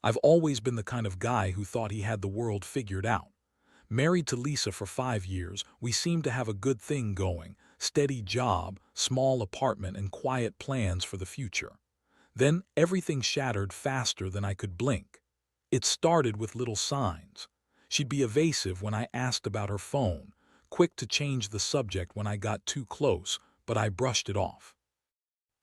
I've always been the kind of guy who thought he had the world figured out. Married to Lisa for 5 years, we seemed to have a good thing going, steady job, small apartment, and quiet plans for the future. Then everything shattered faster than I could blink. It started with little signs. She'd be evasive when I asked about her phone, quick to change the subject when I got too close, but I brushed it off.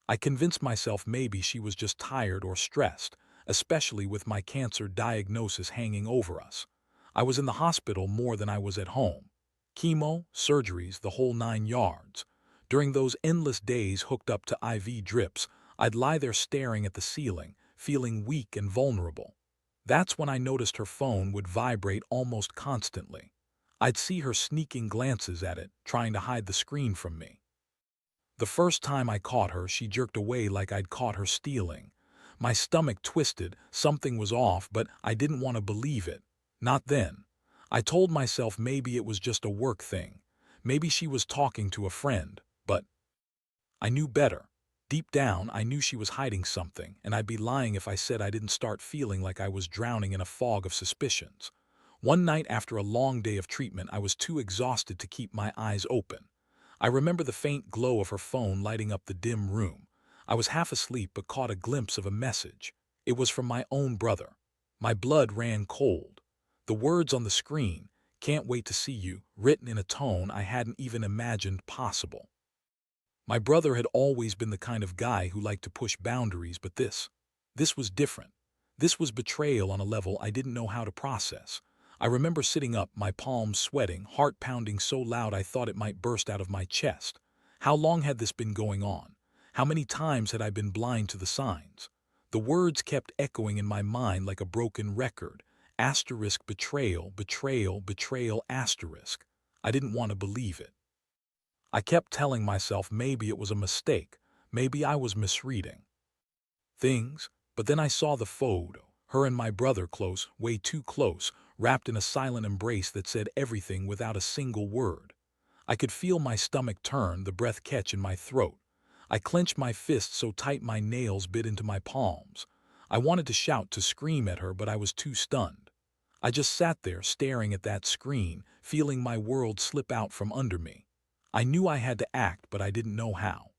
I convinced myself maybe she was just tired or stressed, especially with my cancer diagnosis hanging over us. I was in the hospital more than I was at home. Chemo, surgeries, the whole 9 yards. During those endless days hooked up to IV drips, I'd lie there staring at the ceiling, feeling weak and vulnerable. That's when I noticed her phone would vibrate almost constantly. I'd see her sneaking glances at it, trying to hide the screen from me. The first time I caught her, she jerked away like I'd caught her stealing. My stomach twisted, something was off, but I didn't want to believe it. Not then. I told myself maybe it was just a work thing. Maybe she was talking to a friend, but I knew better. Deep down, I knew she was hiding something, and I'd be lying if I said I didn't start feeling like I was drowning in a fog of suspicions. One night after a long day of treatment, I was too exhausted to keep my eyes open. I remember the faint glow of her phone lighting up the dim room. I was half asleep but caught a glimpse of a message. It was from my own brother. My blood ran cold. The words on the screen, "Can't wait to see you," written in a tone I hadn't even imagined possible. My brother had always been the kind of guy who liked to push boundaries, but this was different. This was betrayal on a level I didn't know how to process. I remember sitting up, my palms sweating, heart pounding so loud I thought it might burst out of my chest. How long had this been going on? How many times had I been blind to the signs? The words kept echoing in my mind like a broken record. Asterisk betrayal, betrayal, betrayal, asterisk. I didn't want to believe it. I kept telling myself maybe it was a mistake, maybe I was misreading things, but then I saw the photo, her and my brother close, way too close, wrapped in a silent embrace that said everything without a single word. I could feel my stomach turn, the breath catch in my throat. I clenched my fists so tight my nails bit into my palms. I wanted to shout, to scream at her, but I was too stunned. I just sat there staring at that screen, feeling my world slip out from under me. I knew I had to act, but I didn't know how.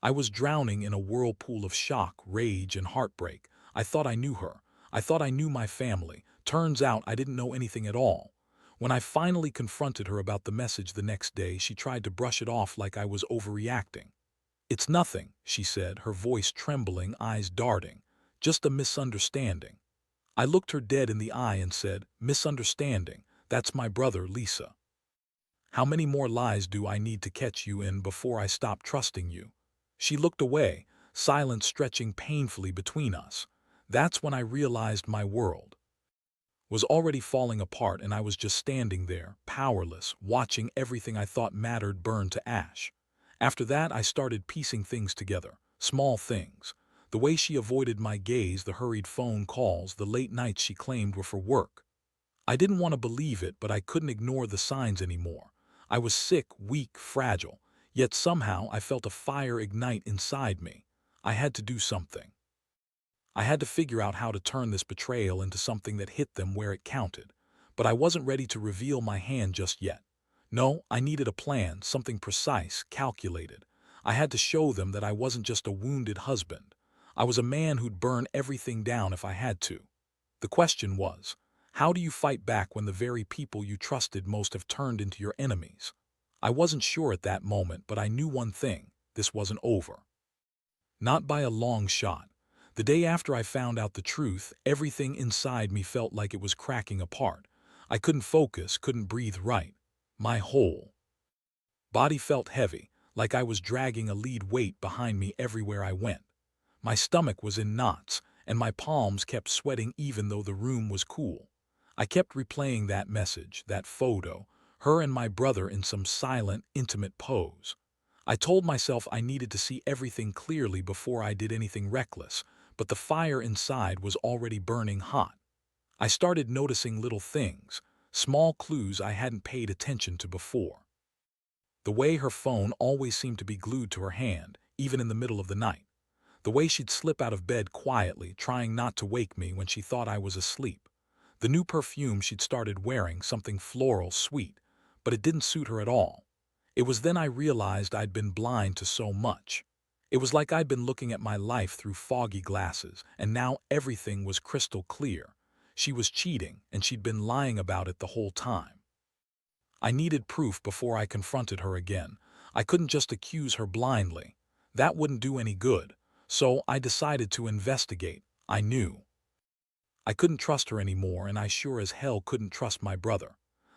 I was drowning in a whirlpool of shock, rage, and heartbreak. I thought I knew her. I thought I knew my family. Turns out I didn't know anything at all. When I finally confronted her about the message the next day, she tried to brush it off like I was overreacting. "It's nothing," she said, her voice trembling, eyes darting. "Just a misunderstanding." I looked her dead in the eye and said, "Misunderstanding? That's my brother, Lisa. How many more lies do I need to catch you in before I stop trusting you?" She looked away, silence stretching painfully between us. That's when I realized my world was already falling apart and I was just standing there, powerless, watching everything I thought mattered burn to ash. After that, I started piecing things together, small things. The way she avoided my gaze, the hurried phone calls, the late nights she claimed were for work. I didn't want to believe it, but I couldn't ignore the signs anymore. I was sick, weak, fragile, yet somehow I felt a fire ignite inside me. I had to do something. I had to figure out how to turn this betrayal into something that hit them where it counted. But I wasn't ready to reveal my hand just yet. No, I needed a plan, something precise, calculated. I had to show them that I wasn't just a wounded husband. I was a man who'd burn everything down if I had to. The question was, how do you fight back when the very people you trusted most have turned into your enemies? I wasn't sure at that moment, but I knew one thing: this wasn't over. Not by a long shot. The day after I found out the truth, everything inside me felt like it was cracking apart. I couldn't focus, couldn't breathe right. My whole body felt heavy, like I was dragging a lead weight behind me everywhere I went. My stomach was in knots, and my palms kept sweating even though the room was cool. I kept replaying that message, that photo, her and my brother in some silent, intimate pose. I told myself I needed to see everything clearly before I did anything reckless, but the fire inside was already burning hot. I started noticing little things, small clues I hadn't paid attention to before. The way her phone always seemed to be glued to her hand, even in the middle of the night. The way she'd slip out of bed quietly, trying not to wake me when she thought I was asleep. The new perfume she'd started wearing, something floral sweet, but it didn't suit her at all. It was then I realized I'd been blind to so much. It was like I'd been looking at my life through foggy glasses, and now everything was crystal clear. She was cheating, and she'd been lying about it the whole time. I needed proof before I confronted her again. I couldn't just accuse her blindly. That wouldn't do any good. So I decided to investigate. I knew I couldn't trust her anymore, and I sure as hell couldn't trust my brother.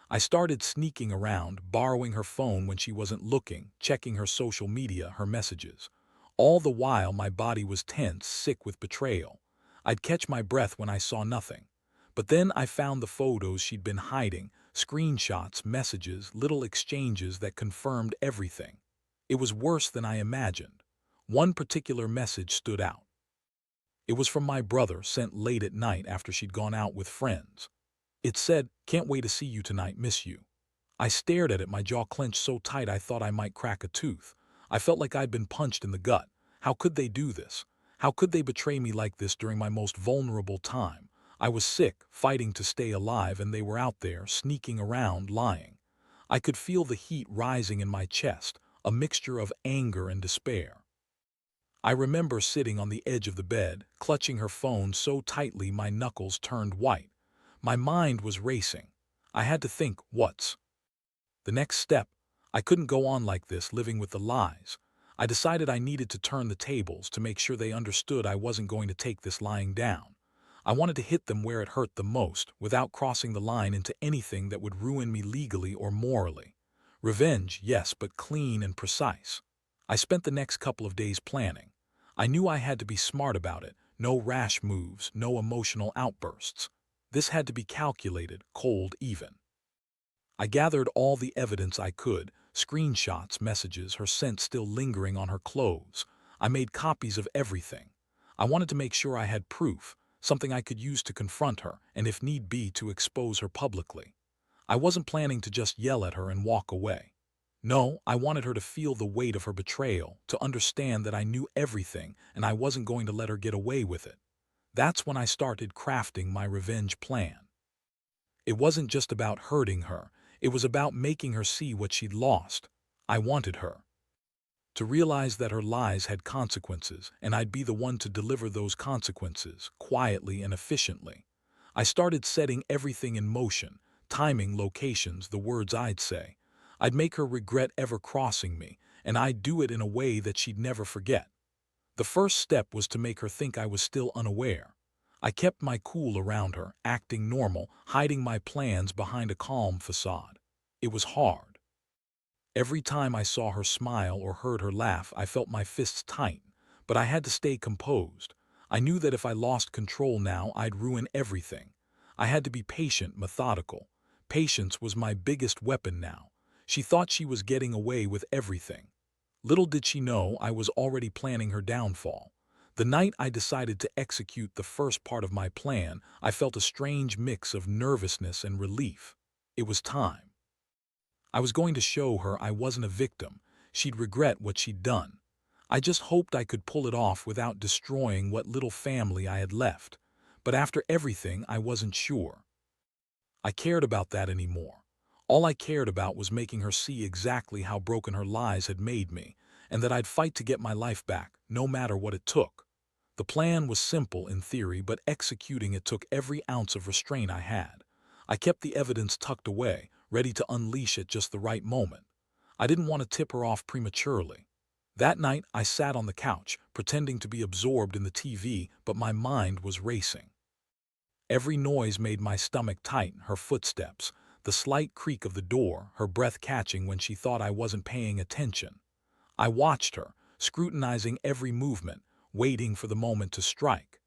I started sneaking around, borrowing her phone when she wasn't looking, checking her social media, her messages. All the while my body was tense, sick with betrayal. I'd catch my breath when I saw nothing. But then I found the photos she'd been hiding, screenshots, messages, little exchanges that confirmed everything. It was worse than I imagined. One particular message stood out. It was from my brother, sent late at night after she'd gone out with friends. It said, "Can't wait to see you tonight, miss you." I stared at it, my jaw clenched so tight I thought I might crack a tooth. I felt like I'd been punched in the gut. How could they do this? How could they betray me like this during my most vulnerable time? I was sick, fighting to stay alive, and they were out there, sneaking around, lying. I could feel the heat rising in my chest, a mixture of anger and despair. I remember sitting on the edge of the bed, clutching her phone so tightly my knuckles turned white. My mind was racing. I had to think, what's the next step? I couldn't go on like this, living with the lies. I decided I needed to turn the tables to make sure they understood I wasn't going to take this lying down. I wanted to hit them where it hurt the most, without crossing the line into anything that would ruin me legally or morally. Revenge, yes, but clean and precise. I spent the next couple of days planning. I knew I had to be smart about it, no rash moves, no emotional outbursts. This had to be calculated, cold even. I gathered all the evidence I could, screenshots, messages, her scent still lingering on her clothes. I made copies of everything. I wanted to make sure I had proof, something I could use to confront her, and if need be, to expose her publicly. I wasn't planning to just yell at her and walk away. No, I wanted her to feel the weight of her betrayal, to understand that I knew everything and I wasn't going to let her get away with it. That's when I started crafting my revenge plan. It wasn't just about hurting her, it was about making her see what she'd lost. I wanted her to realize that her lies had consequences, and I'd be the one to deliver those consequences, quietly and efficiently. I started setting everything in motion, timing, locations, the words I'd say. I'd make her regret ever crossing me, and I'd do it in a way that she'd never forget. The first step was to make her think I was still unaware. I kept my cool around her, acting normal, hiding my plans behind a calm facade. It was hard. Every time I saw her smile or heard her laugh, I felt my fists tighten, but I had to stay composed. I knew that if I lost control now, I'd ruin everything. I had to be patient, methodical. Patience was my biggest weapon now. She thought she was getting away with everything. Little did she know I was already planning her downfall. The night I decided to execute the first part of my plan, I felt a strange mix of nervousness and relief. It was time. I was going to show her I wasn't a victim. She'd regret what she'd done. I just hoped I could pull it off without destroying what little family I had left. But after everything, I wasn't sure I cared about that anymore. All I cared about was making her see exactly how broken her lies had made me, and that I'd fight to get my life back, no matter what it took. The plan was simple in theory, but executing it took every ounce of restraint I had. I kept the evidence tucked away, ready to unleash at just the right moment. I didn't want to tip her off prematurely. That night, I sat on the couch, pretending to be absorbed in the TV, but my mind was racing. Every noise made my stomach tighten, her footsteps, the slight creak of the door, her breath catching when she thought I wasn't paying attention. I watched her, scrutinizing every movement, waiting for the moment to strike.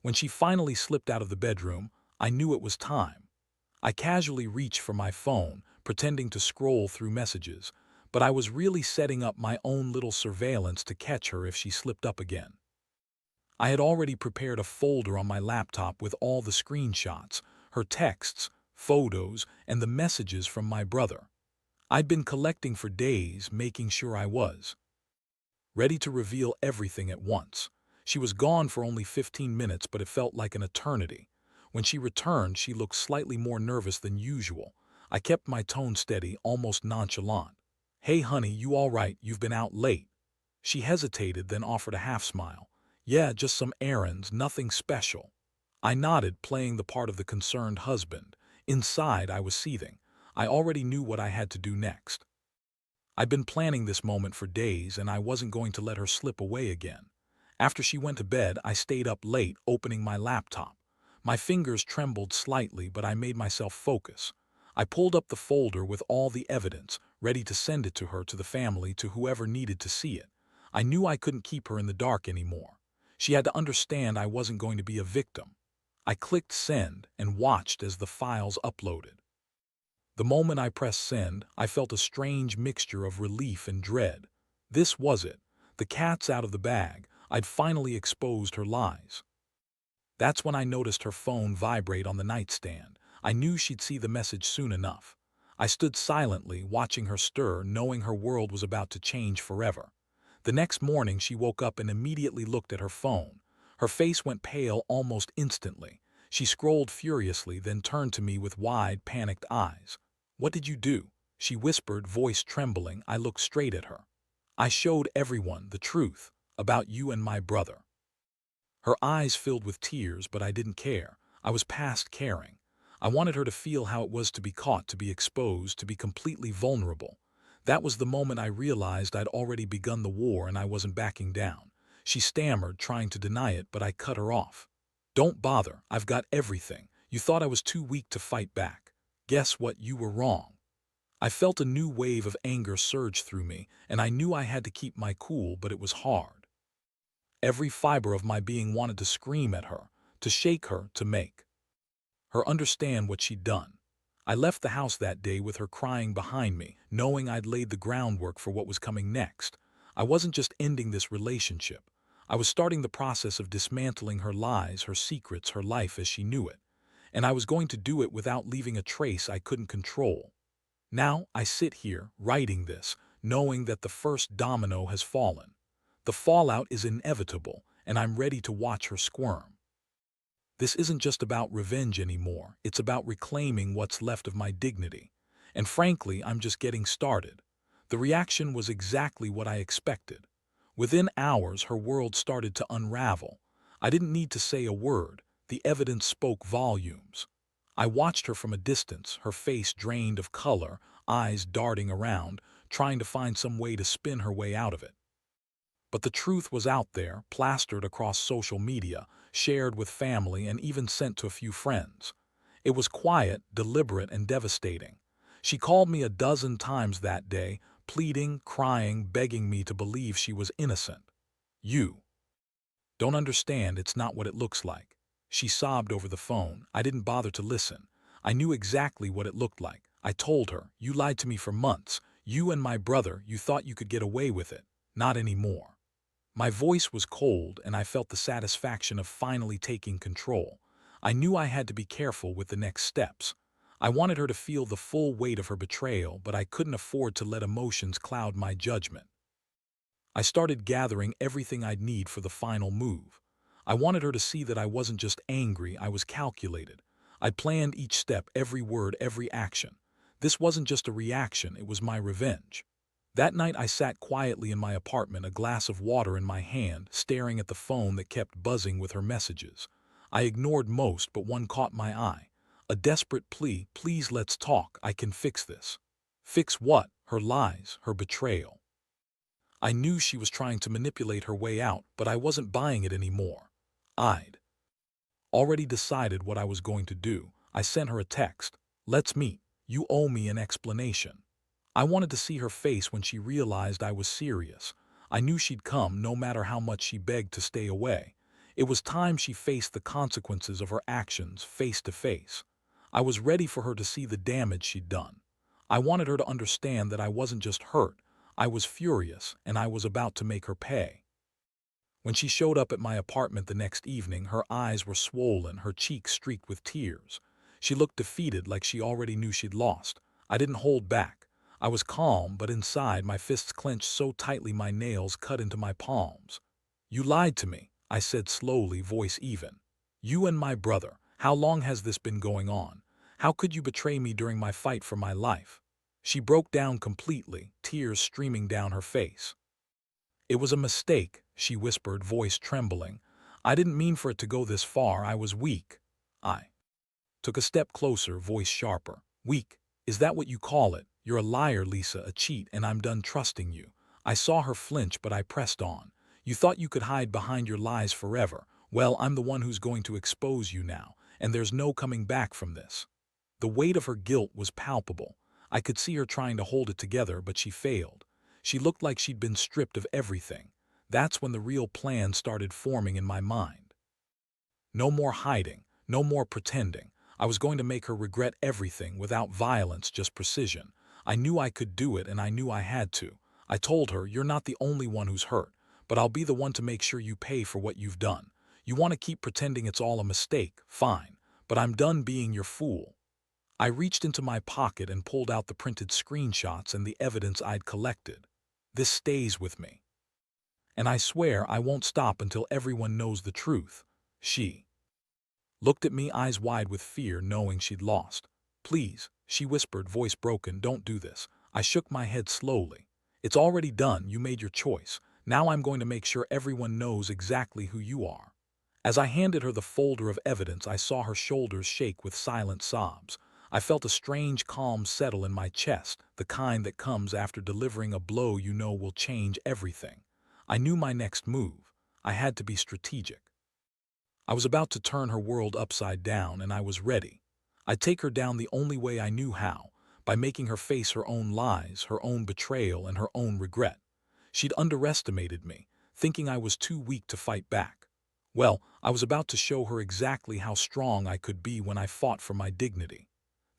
When she finally slipped out of the bedroom, I knew it was time. I casually reached for my phone, pretending to scroll through messages, but I was really setting up my own little surveillance to catch her if she slipped up again. I had already prepared a folder on my laptop with all the screenshots, her texts, photos, and the messages from my brother. I'd been collecting for days, making sure I was ready to reveal everything at once. She was gone for only 15 minutes, but it felt like an eternity. When she returned, she looked slightly more nervous than usual. I kept my tone steady, almost nonchalant. "Hey honey, you all right? You've been out late." She hesitated, then offered a half smile. "Yeah, just some errands, nothing special." I nodded, playing the part of the concerned husband. Inside, I was seething. I already knew what I had to do next. I'd been planning this moment for days, and I wasn't going to let her slip away again. After she went to bed, I stayed up late, opening my laptop. My fingers trembled slightly, but I made myself focus. I pulled up the folder with all the evidence, ready to send it to her, to the family, to whoever needed to see it. I knew I couldn't keep her in the dark anymore. She had to understand I wasn't going to be a victim. I clicked send and watched as the files uploaded. The moment I pressed send, I felt a strange mixture of relief and dread. This was it. The cat's out of the bag. I'd finally exposed her lies. That's when I noticed her phone vibrate on the nightstand. I knew she'd see the message soon enough. I stood silently, watching her stir, knowing her world was about to change forever. The next morning, she woke up and immediately looked at her phone. Her face went pale almost instantly. She scrolled furiously, then turned to me with wide, panicked eyes. "What did you do?" she whispered, voice trembling. I looked straight at her. "I showed everyone the truth about you and my brother." Her eyes filled with tears, but I didn't care. I was past caring. I wanted her to feel how it was to be caught, to be exposed, to be completely vulnerable. That was the moment I realized I'd already begun the war and I wasn't backing down. She stammered, trying to deny it, but I cut her off. "Don't bother, I've got everything. You thought I was too weak to fight back. Guess what? You were wrong." I felt a new wave of anger surge through me, and I knew I had to keep my cool, but it was hard. Every fiber of my being wanted to scream at her, to shake her, to make her understand what she'd done. I left the house that day with her crying behind me, knowing I'd laid the groundwork for what was coming next. I wasn't just ending this relationship. I was starting the process of dismantling her lies, her secrets, her life as she knew it. And I was going to do it without leaving a trace I couldn't control. Now I sit here, writing this, knowing that the first domino has fallen. The fallout is inevitable, and I'm ready to watch her squirm. This isn't just about revenge anymore, it's about reclaiming what's left of my dignity. And frankly, I'm just getting started. The reaction was exactly what I expected. Within hours, her world started to unravel. I didn't need to say a word. The evidence spoke volumes. I watched her from a distance, her face drained of color, eyes darting around, trying to find some way to spin her way out of it. But the truth was out there, plastered across social media, shared with family, and even sent to a few friends. It was quiet, deliberate, and devastating. She called me a dozen times that day, pleading, crying, begging me to believe she was innocent. "You don't understand, it's not what it looks like." She sobbed over the phone. I didn't bother to listen. I knew exactly what it looked like. I told her, "You lied to me for months. You and my brother, you thought you could get away with it. Not anymore." My voice was cold, and I felt the satisfaction of finally taking control. I knew I had to be careful with the next steps. I wanted her to feel the full weight of her betrayal, but I couldn't afford to let emotions cloud my judgment. I started gathering everything I'd need for the final move. I wanted her to see that I wasn't just angry, I was calculated. I'd planned each step, every word, every action. This wasn't just a reaction, it was my revenge. That night I sat quietly in my apartment, a glass of water in my hand, staring at the phone that kept buzzing with her messages. I ignored most, but one caught my eye. A desperate plea: "Please, let's talk, I can fix this." Fix what? Her lies, her betrayal. I knew she was trying to manipulate her way out, but I wasn't buying it anymore. I'd already decided what I was going to do. I sent her a text. "Let's meet. You owe me an explanation." I wanted to see her face when she realized I was serious. I knew she'd come, no matter how much she begged to stay away. It was time she faced the consequences of her actions face to face. I was ready for her to see the damage she'd done. I wanted her to understand that I wasn't just hurt, I was furious, and I was about to make her pay. When she showed up at my apartment the next evening, her eyes were swollen, her cheeks streaked with tears. She looked defeated, like she already knew she'd lost. I didn't hold back. I was calm, but inside my fists clenched so tightly my nails cut into my palms. "You lied to me," I said slowly, voice even. "You and my brother, how long has this been going on? How could you betray me during my fight for my life?" She broke down completely, tears streaming down her face. "It was a mistake," she whispered, voice trembling. "I didn't mean for it to go this far. I was weak." I took a step closer, voice sharper. "Weak? Is that what you call it? You're a liar, Lisa, a cheat, and I'm done trusting you." I saw her flinch, but I pressed on. "You thought you could hide behind your lies forever. Well, I'm the one who's going to expose you now, and there's no coming back from this." The weight of her guilt was palpable. I could see her trying to hold it together, but she failed. She looked like she'd been stripped of everything. That's when the real plan started forming in my mind. No more hiding, no more pretending. I was going to make her regret everything without violence, just precision. I knew I could do it, and I knew I had to. I told her, "You're not the only one who's hurt, but I'll be the one to make sure you pay for what you've done. You want to keep pretending it's all a mistake, fine, but I'm done being your fool." I reached into my pocket and pulled out the printed screenshots and the evidence I'd collected. "This stays with me, and I swear I won't stop until everyone knows the truth." She looked at me, eyes wide with fear, knowing she'd lost. "Please," she whispered, voice broken, "don't do this." I shook my head slowly. "It's already done. You made your choice. Now I'm going to make sure everyone knows exactly who you are." As I handed her the folder of evidence, I saw her shoulders shake with silent sobs. I felt a strange calm settle in my chest, the kind that comes after delivering a blow you know will change everything. I knew my next move. I had to be strategic. I was about to turn her world upside down, and I was ready. I'd take her down the only way I knew how, by making her face her own lies, her own betrayal, and her own regret. She'd underestimated me, thinking I was too weak to fight back. Well, I was about to show her exactly how strong I could be when I fought for my dignity.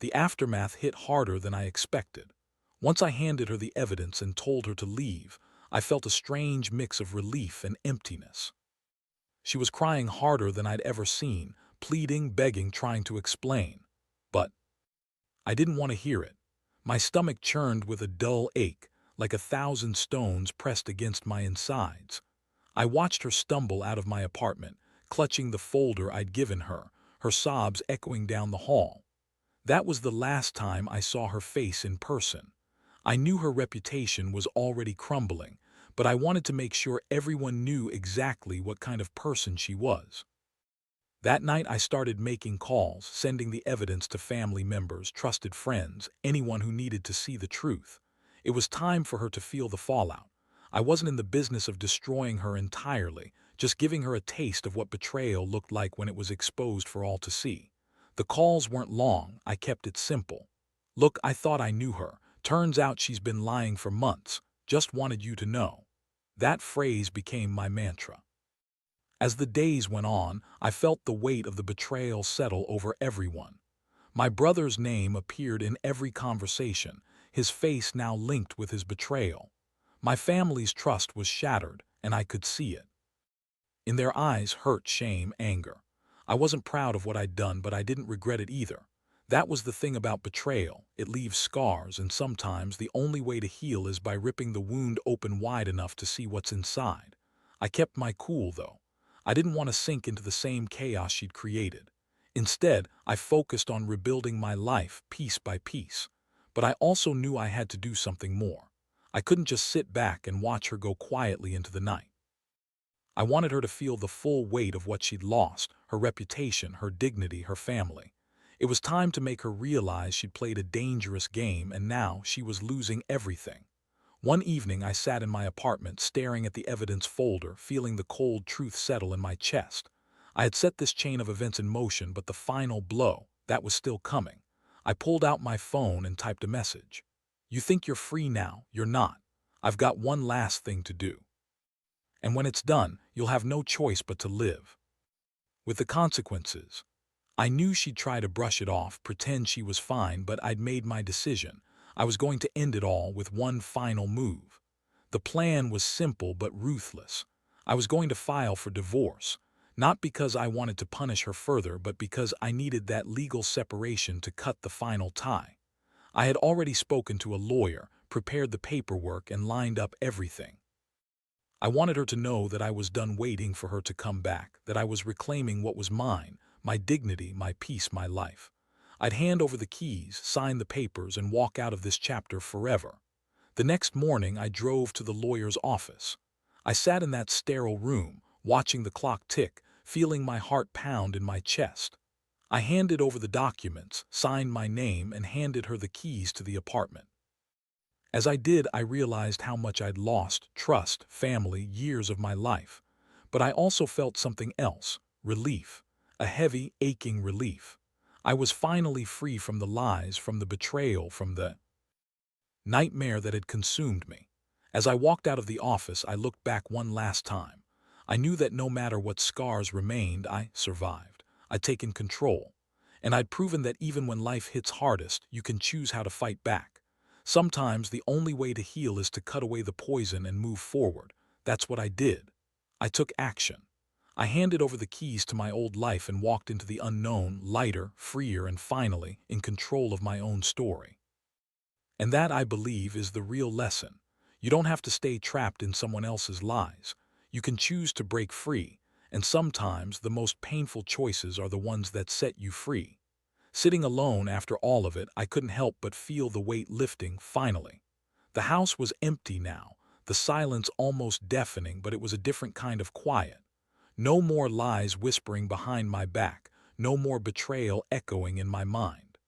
The aftermath hit harder than I expected. Once I handed her the evidence and told her to leave, I felt a strange mix of relief and emptiness. She was crying harder than I'd ever seen, pleading, begging, trying to explain. But I didn't want to hear it. My stomach churned with a dull ache, like 1,000 stones pressed against my insides. I watched her stumble out of my apartment, clutching the folder I'd given her, her sobs echoing down the hall. That was the last time I saw her face in person. I knew her reputation was already crumbling, but I wanted to make sure everyone knew exactly what kind of person she was. That night I started making calls, sending the evidence to family members, trusted friends, anyone who needed to see the truth. It was time for her to feel the fallout. I wasn't in the business of destroying her entirely, just giving her a taste of what betrayal looked like when it was exposed for all to see. The calls weren't long, I kept it simple. "Look, I thought I knew her. Turns out she's been lying for months. Just wanted you to know." That phrase became my mantra. As the days went on, I felt the weight of the betrayal settle over everyone. My brother's name appeared in every conversation, his face now linked with his betrayal. My family's trust was shattered, and I could see it. In their eyes, hurt, shame, anger. I wasn't proud of what I'd done, but I didn't regret it either. That was the thing about betrayal. It leaves scars, and sometimes the only way to heal is by ripping the wound open wide enough to see what's inside. I kept my cool, though. I didn't want to sink into the same chaos she'd created. Instead, I focused on rebuilding my life piece by piece. But I also knew I had to do something more. I couldn't just sit back and watch her go quietly into the night. I wanted her to feel the full weight of what she'd lost, her reputation, her dignity, her family. It was time to make her realize she'd played a dangerous game, and now she was losing everything. One evening I sat in my apartment, staring at the evidence folder, feeling the cold truth settle in my chest. I had set this chain of events in motion, but the final blow, that was still coming. I pulled out my phone and typed a message. "You think you're free now, you're not. I've got one last thing to do. And when it's done, you'll have no choice but to live with the consequences." I knew she'd try to brush it off, pretend she was fine, but I'd made my decision. I was going to end it all with one final move. The plan was simple but ruthless. I was going to file for divorce, not because I wanted to punish her further, but because I needed that legal separation to cut the final tie. I had already spoken to a lawyer, prepared the paperwork, and lined up everything. I wanted her to know that I was done waiting for her to come back, that I was reclaiming what was mine, my dignity, my peace, my life. I'd hand over the keys, sign the papers, and walk out of this chapter forever. The next morning, I drove to the lawyer's office. I sat in that sterile room, watching the clock tick, feeling my heart pound in my chest. I handed over the documents, signed my name, and handed her the keys to the apartment. As I did, I realized how much I'd lost: trust, family, years of my life. But I also felt something else: relief. A heavy, aching relief. I was finally free from the lies, from the betrayal, from the nightmare that had consumed me. As I walked out of the office, I looked back one last time. I knew that no matter what scars remained, I survived. I'd taken control. And I'd proven that even when life hits hardest, you can choose how to fight back. Sometimes the only way to heal is to cut away the poison and move forward. That's what I did. I took action. I handed over the keys to my old life and walked into the unknown, lighter, freer, and finally, in control of my own story. And that, I believe, is the real lesson. You don't have to stay trapped in someone else's lies. You can choose to break free, and sometimes the most painful choices are the ones that set you free. Sitting alone after all of it, I couldn't help but feel the weight lifting, finally. The house was empty now, the silence almost deafening, but it was a different kind of quiet. No more lies whispering behind my back, no more betrayal echoing in my mind.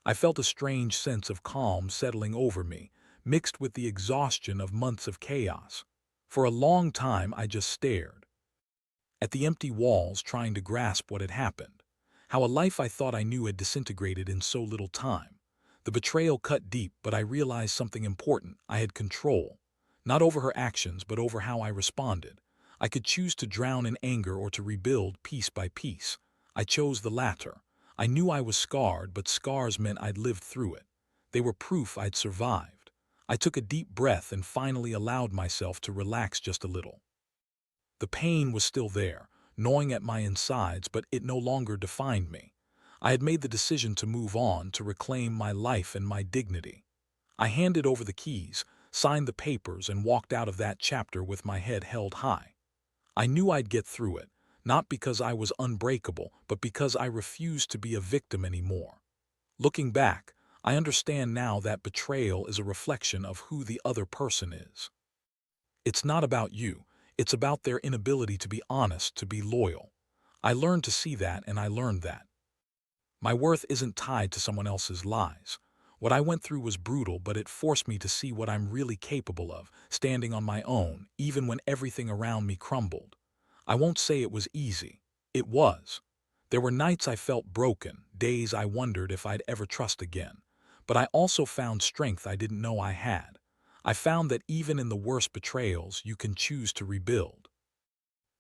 I felt a strange sense of calm settling over me, mixed with the exhaustion of months of chaos. For a long time, I just stared at the empty walls, trying to grasp what had happened. How a life I thought I knew had disintegrated in so little time. The betrayal cut deep, but I realized something important: I had control. Not over her actions, but over how I responded. I could choose to drown in anger or to rebuild piece by piece. I chose the latter. I knew I was scarred, but scars meant I'd lived through it. They were proof I'd survived. I took a deep breath and finally allowed myself to relax just a little. The pain was still there, gnawing at my insides, but it no longer defined me. I had made the decision to move on, to reclaim my life and my dignity. I handed over the keys, signed the papers, and walked out of that chapter with my head held high. I knew I'd get through it, not because I was unbreakable, but because I refused to be a victim anymore. Looking back, I understand now that betrayal is a reflection of who the other person is. It's not about you. It's about their inability to be honest, to be loyal. I learned to see that, and I learned that my worth isn't tied to someone else's lies. What I went through was brutal, but it forced me to see what I'm really capable of, standing on my own, even when everything around me crumbled. I won't say it was easy. It was. There were nights I felt broken, days I wondered if I'd ever trust again. But I also found strength I didn't know I had. I found that even in the worst betrayals, you can choose to rebuild.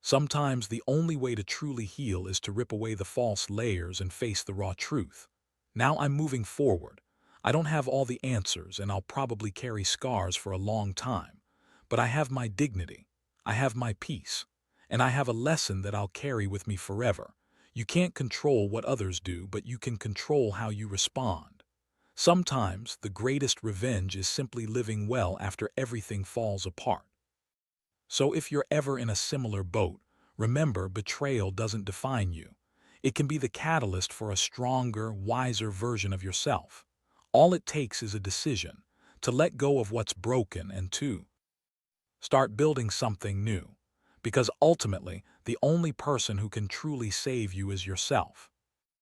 Sometimes the only way to truly heal is to rip away the false layers and face the raw truth. Now I'm moving forward. I don't have all the answers, and I'll probably carry scars for a long time. But I have my dignity. I have my peace. And I have a lesson that I'll carry with me forever. You can't control what others do, but you can control how you respond. Sometimes the greatest revenge is simply living well after everything falls apart. So if you're ever in a similar boat, remember, betrayal doesn't define you. It can be the catalyst for a stronger, wiser version of yourself. All it takes is a decision to let go of what's broken and to start building something new. Because ultimately, the only person who can truly save you is yourself.